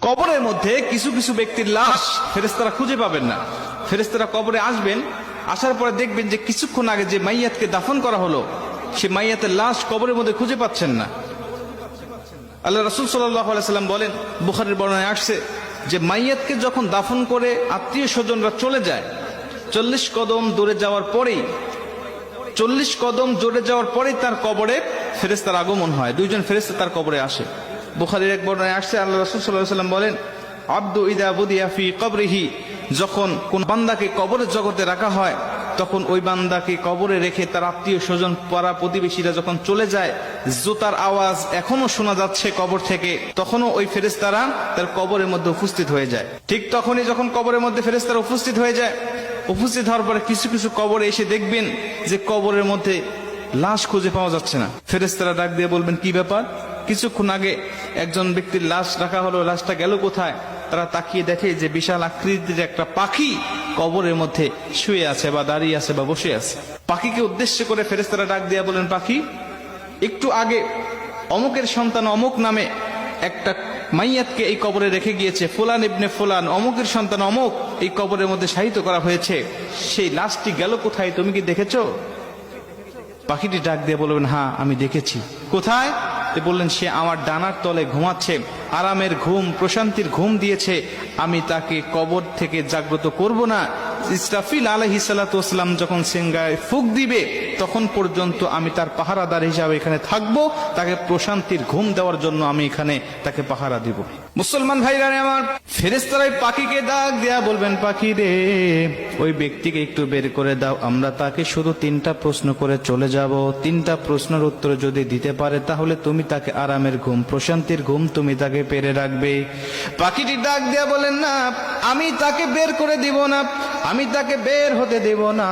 কবরের মধ্যে কিছু কিছু ব্যক্তির লাশ ফেরেশতারা খুঁজে পাবেন না। ফেরেশতারা কবরে আসবেন, আসার পরে দেখবেন যে কিছুক্ষণ আগে যে মাইয়াতকে দাফন করা হলো সে মাইয়াতের লাশ কবরের মধ্যে খুঁজে পাচ্ছেন না। আল্লাহ রাসূল সাল্লাল্লাহু আলাইহি সাল্লাম বলেন, বুখারীর বর্ণনায় আসছে যে মাইয়াতকে যখন দাফন করে আত্মীয় স্বজনরা চলে যায়, 40 কদম দূরে যাওয়ার পরেই তার কবরে ফেরেশতার আগমন হয়। দুইজন ফেরেশতা তার কবরে আসে। বুখারীর এক বর্ণনায় আসছে, আল্লাহ রাসূল সাল্লাল্লাহু আলাইহি সাল্লাম বলেন, আব্দু ইদা বুদিয়া ফি কবরিহি, যখন কোন বান্দাকে কবরের জগতে রাখা হয় তখন ওই বান্দাকে কবরে রেখে তার আত্মীয় স্বজন পাড়া প্রতিবেশীরা যখন চলে যায়, জুতার আওয়াজ এখনো শোনা যাচ্ছে কবর থেকে, তখনও ওই ফেরেশতারা তার কবরের মধ্যে উপস্থিত হয়ে যায়। ঠিক তখনই যখন কবরের মধ্যে ফেরেশতারা উপস্থিত হয়ে যায়, উপস্থিত হওয়ার পরে কিছু কিছু কবরে এসে দেখবেন যে কবরের মধ্যে লাশ খুঁজে পাওয়া যাচ্ছে না। ফেরেশতারা ডাক দিয়ে বলবেন, কি ব্যাপার? কিছুক্ষণ আগে একজন ব্যক্তির লাশ রাখা হলো, লাশটা গেল কোথায়? তারা তাকিয়ে দেখে যে বিশাল আকৃতির একটা পাখি কবরের মধ্যে শুয়ে আছে বা দাঁড়িয়ে আছে বা বসে আছে। পাখিকে উদ্দেশ্য করে ফেরেশতারা ডাক দিয়ে বলেন, পাখি, একটু আগে অমুকের সন্তান অমুক নামে একটা মাইয়াতকে এই কবরে রেখে গিয়েছে, ফুলান ইবনে ফুলান, অমুকের সন্তান অমুক এই কবরের মধ্যে শায়িত করা হয়েছে, সেই লাশটি গেল কোথায়? তুমি কি দেখেছো? পাখিটি ডাক দিয়ে বলবেন, হ্যাঁ আমি দেখেছি। কোথায়? বললেন, সে আমার ডানার তলে ঘুমাচ্ছে, আরামের ঘুম, প্রশান্তির ঘুম দিয়েছে, আমি তাকে কবর থেকে জাগ্রত করব না। ইসরাফিল আলাইহিস সালাতু ওয়াস সালাম যখন সিংহায় ফুঁক দিবে তখন পর্যন্ত আমি তার পাহারাদার হিসাবে এখানে থাকবো, তাকে প্রশান্তির ঘুম দেওয়ার জন্য আমি এখানে তাকে পাহারা দিব। মুসলমান ভাইরা আমার, ফেরেশতারা পাখিকে ডাক দেয়া বলবেন, পাখি রে, ওই ব্যক্তিকে একটু বের করে দাও, আমরা তাকে শুধু 3টা প্রশ্ন করে চলে যাব। 3টা প্রশ্নের উত্তর যদি দিতে পারে তাহলে তুমি তাকে আরামের ঘুম, প্রশান্তির ঘুম তুমি তাকে পেরে রাখবে। পাখিটি ডাক দেয়া বলেন, না, আমি তাকে বের করে দিব না, আমি তাকে বের হতে দেব না,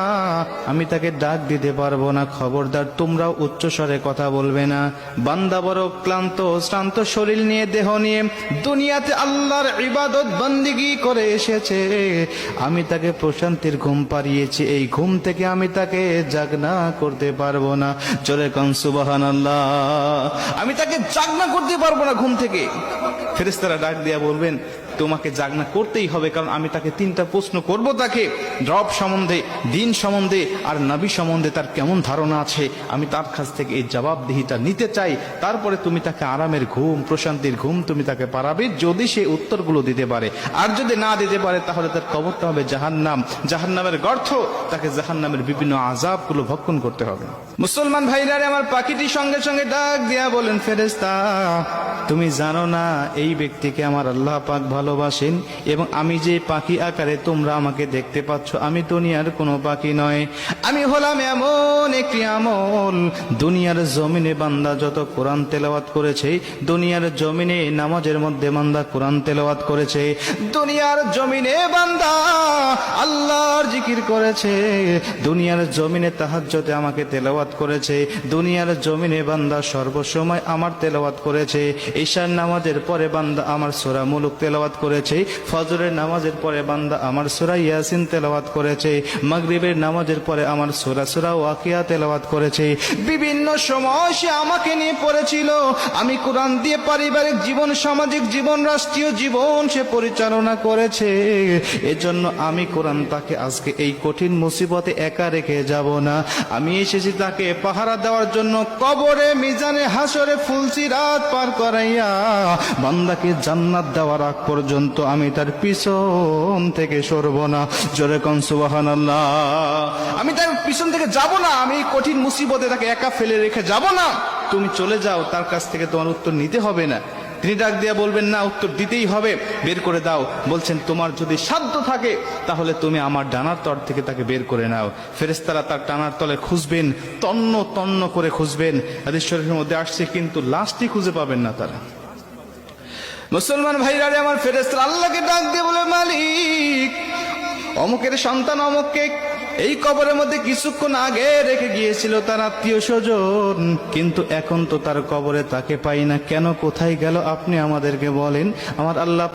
আমি তাকে ডাক দিতে পারবো না। খবরদার, তোমরাও উচ্চ স্বরে কথা বলবে না। বান্দা বড় ক্লান্ত শ্রান্ত শরীর নিয়ে, দেহ নিয়ে দুনিয়াতে আল্লাহর ইবাদত বন্দেগী করে এসেছে, আমি তাকে প্রশান্তির ঘুম পাড়িয়েছি, এই ঘুম থেকে আমি তাকে জাগনা করতে পারবো না। জোরে কোন সুবহানাল্লাহ। আমি তাকে জাগনা করতে পারবো না ঘুম থেকে। ফেরেশতারা ডাক দিয়া বলবেন, তোমাকে জাগনা করতেই হবে, কারণ আমি তাকে 3টা প্রশ্ন করব, তাকে রব সম্বন্ধে, দিন সম্বন্ধে আর নবী সম্বন্ধে তার কেমন ধারণা আছে, আমি তার কাছ থেকে এই জবাবদিহিতা নিতে চাই। তারপরে তুমি তাকে আরামের ঘুম, প্রশান্তির ঘুম তুমি তাকে পারাবে, যদি সে উত্তরগুলো দিতে পারে। আর যদি না দিতে পারে তাহলে তার কবরটা হবে জাহান্নাম, জাহান্নামের গর্ত, তাকে জাহান্নামের বিভিন্ন আযাবগুলো ভক্ষণ করতে হবে। মুসলমান ভাইরা আমার, পাখিটি সঙ্গে সঙ্গে ডাক দিয়া বলেন, ফেরেশতা, তুমি জানো না এই ব্যক্তিকে আমার আল্লাহ পাক ভালোবাসেন, এবং আমি যে পাখি আকারে তোমরা আমাকে দেখতে পাচ্ছ, আমি দুনিয়ার কোনো পাখি নয়, আমি হলাম এমন একটি আমল। দুনিয়ার জমিনে বান্দা যত কোরআন তেলাওয়াত করেছে, দুনিয়ার জমিনে নামাজের মধ্যে বান্দা কোরআন তেলাওয়াত করেছে, দুনিয়ার জমিনে বান্দা আল্লাহর জিকির করেছে, দুনিয়ার জমিনে তাহাজ্জুদে আমাকে তেলাওয়াত করেছে, দুনিয়ার জমিনে বান্দা সর্বসময় আমার তেলাওয়াত করেছে, ঈশার নামাজের পরে বান্দা আমার সূরা মুলুক তেলাওয়াত করেছে, ফজরের নামাজের পরে বান্দা আমার সূরা ইয়াসিন তেলাওয়াত করেছে, মাগরিবের নামাজের পরে আমার সূরা ওয়াকিয়া তেলাওয়াত করেছে। বিভিন্ন সময় সে আমাকে নিয়ে পড়েছিল, আমি কোরআন দিয়ে পারিবারিক জীবন, সামাজিক জীবন, রাষ্ট্রীয় জীবন সে পরিচালনা করেছে। এজন্য আমি কোরআন তাকে আজকে এই কঠিন মুসিবতে একা রেখে যাব না। আমি এসেছি তাকে পাহারা দেওয়ার জন্য, কবরে, মিজানে, হাসরে ফুলসিরাত পার করাইয়া বান্দাকে জান্নাত দেওয়ার আগ পর্যন্ত আমি তার পিছন থেকে সরব না। জোরে কোন সুবহানাল্লাহ। আমি তার পিছন থেকে যাব না, আমি কঠিন মুসিবতে তাকে একা ফেলে রেখে যাব না। তুমি চলে যাও, তার কাছ থেকে তোমার উত্তর নিতে হবে না। তিনি ডাক দিয়া বলবেন, না, উত্তর দিতেই হবে, বের করে দাও। বলছেন, তোমার যদি সাধ্য থাকে তাহলে তুমি আমার ডানার তল থেকে তাকে বের করে নাও। ফেরেশতারা তার ডানার তলে খুঁজবেন, তন্ন তন্ন করে খুঁজবেন। হাদিস শরীফের মধ্যে আসছে, কিন্তু লাশটি খুঁজে পাবেন না তারা। মুসলমান ভাইরা আমার, ফেরেশতারা আল্লাহকে ডাক দিয়ে বলে, মালিক, অমুকের সন্তান অমুককে এই কবরের মধ্যে কিছুক্ষণ আগে রেখে গিয়েছিল তার আত্মীয় স্বজন, কিন্তু এখন তো তার কবরে তাকে পাই না, কেন, কোথায় গেল? আপনি আমাদেরকে বলেন। আমার আল্লাহ